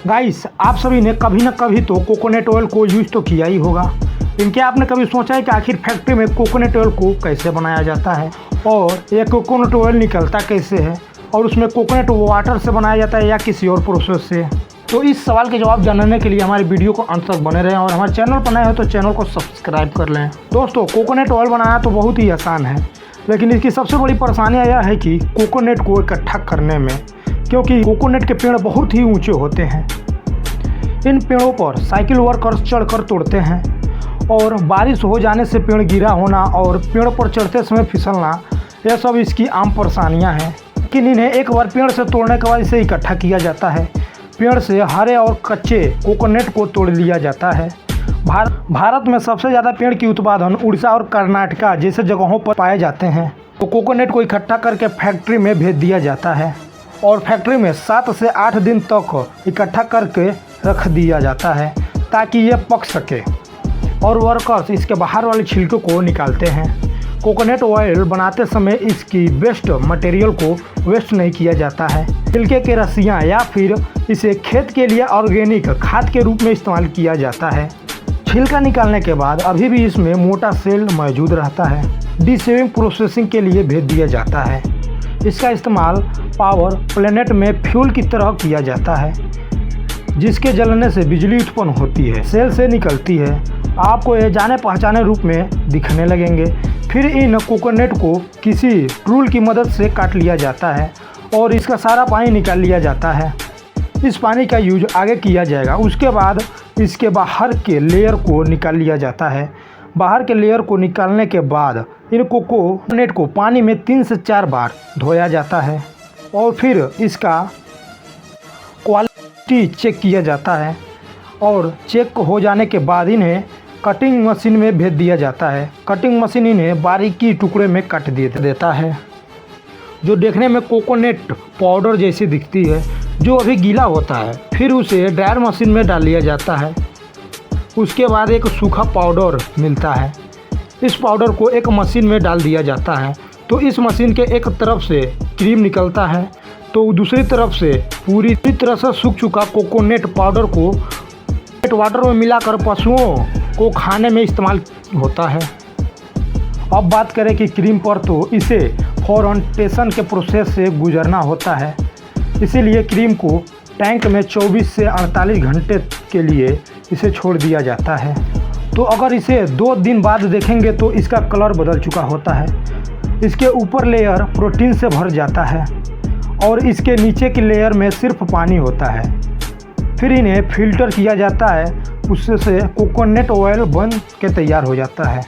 Guys, आप सभी ने कभी न कभी तो कोकोनट ऑयल को यूज़ तो किया ही होगा, लेकिन क्या आपने कभी सोचा है कि आखिर फैक्ट्री में कोकोनट ऑयल को कैसे बनाया जाता है और यह कोकोनट ऑयल निकलता कैसे है और उसमें कोकोनट वाटर से बनाया जाता है या किसी और प्रोसेस से। तो इस सवाल के जवाब जानने के लिए हमारे वीडियो को अंत तक बने रहें और हमारे चैनल पर नए हो तो चैनल को सब्सक्राइब कर लें। दोस्तों, कोकोनट ऑयल बनाना तो बहुत ही आसान है, लेकिन इसकी सबसे बड़ी परेशानी यह है कि कोकोनट को इकट्ठा करने में, क्योंकि कोकोनट के पेड़ बहुत ही ऊंचे होते हैं। इन पेड़ों पर साइकिल वर्कर्स चढ़कर तोड़ते हैं और बारिश हो जाने से पेड़ गिरा होना और पेड़ पर चढ़ते समय फिसलना, यह सब इसकी आम परेशानियां हैं। लेकिन इन्हें एक बार पेड़ से तोड़ने के बाद इसे इकट्ठा किया जाता है। पेड़ से हरे और कच्चे कोकोनट को तोड़ लिया जाता है। भारत में सबसे ज़्यादा पेड़ की उत्पादन उड़ीसा और कर्नाटका जैसे जगहों पर पाए जाते हैं। तो कोकोनट को इकट्ठा करके फैक्ट्री में भेज दिया जाता है और फैक्ट्री में 7 से 8 दिन तक इकट्ठा करके रख दिया जाता है ताकि ये पक सके और वर्कर्स इसके बाहर वाले छिलके को निकालते हैं। कोकोनट ऑयल बनाते समय इसकी वेस्ट मटेरियल को वेस्ट नहीं किया जाता है। छिलके के रस्सियाँ या फिर इसे खेत के लिए ऑर्गेनिक खाद के रूप में इस्तेमाल किया जाता है। छिलका निकालने के बाद अभी भी इसमें मोटा सेल मौजूद रहता है। डीसेविंग प्रोसेसिंग के लिए भेज दिया जाता है। इसका इस्तेमाल पावर प्लेनेट में फ्यूल की तरह किया जाता है, जिसके जलने से बिजली उत्पन्न होती है, सेल से निकलती है। आपको ये जाने पहचाने रूप में दिखने लगेंगे। फिर इन कोकोनट को किसी टूल की मदद से काट लिया जाता है और इसका सारा पानी निकाल लिया जाता है। इस पानी का यूज आगे किया जाएगा। उसके बाद इसके बाहर के लेयर को निकाल लिया जाता है। बाहर के लेयर को निकालने के बाद इन कोकोनट को पानी में 3 से 4 बार धोया जाता है और फिर इसका क्वालिटी चेक किया जाता है और चेक हो जाने के बाद इन्हें कटिंग मशीन में भेज दिया जाता है। कटिंग मशीन इन्हें बारीकी टुकड़े में काट देता है, जो देखने में कोकोनट पाउडर जैसी दिखती है, जो अभी गीला होता है। फिर उसे ड्रायर मशीन में डाल लिया जाता है। उसके बाद एक सूखा पाउडर मिलता है। इस पाउडर को एक मशीन में डाल दिया जाता है। तो इस मशीन के एक तरफ से क्रीम निकलता है तो दूसरी तरफ से पूरी तरह से सूख चुका कोकोनट पाउडर को वाटर में मिलाकर पशुओं को खाने में इस्तेमाल होता है। अब बात करें कि क्रीम पर, तो इसे फर्मेंटेशन के प्रोसेस से गुजरना होता है। इसीलिए क्रीम को टैंक में 24 से 48 घंटे के लिए इसे छोड़ दिया जाता है। तो अगर इसे 2 दिन बाद देखेंगे तो इसका कलर बदल चुका होता है। इसके ऊपर लेयर प्रोटीन से भर जाता है और इसके नीचे की लेयर में सिर्फ पानी होता है। फिर इन्हें फिल्टर किया जाता है, उससे कोकोनट ऑयल बन के तैयार हो जाता है।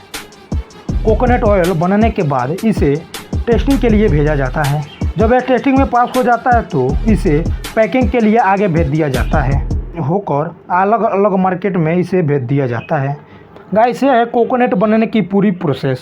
कोकोनट ऑयल बनने के बाद इसे टेस्टिंग के लिए भेजा जाता है। जब यह टेस्टिंग में पास हो जाता है तो इसे पैकिंग के लिए आगे भेज दिया जाता है, होकर अलग अलग मार्केट में इसे भेज दिया जाता है। गाइस, ये है कोकोनट बनने की पूरी प्रोसेस।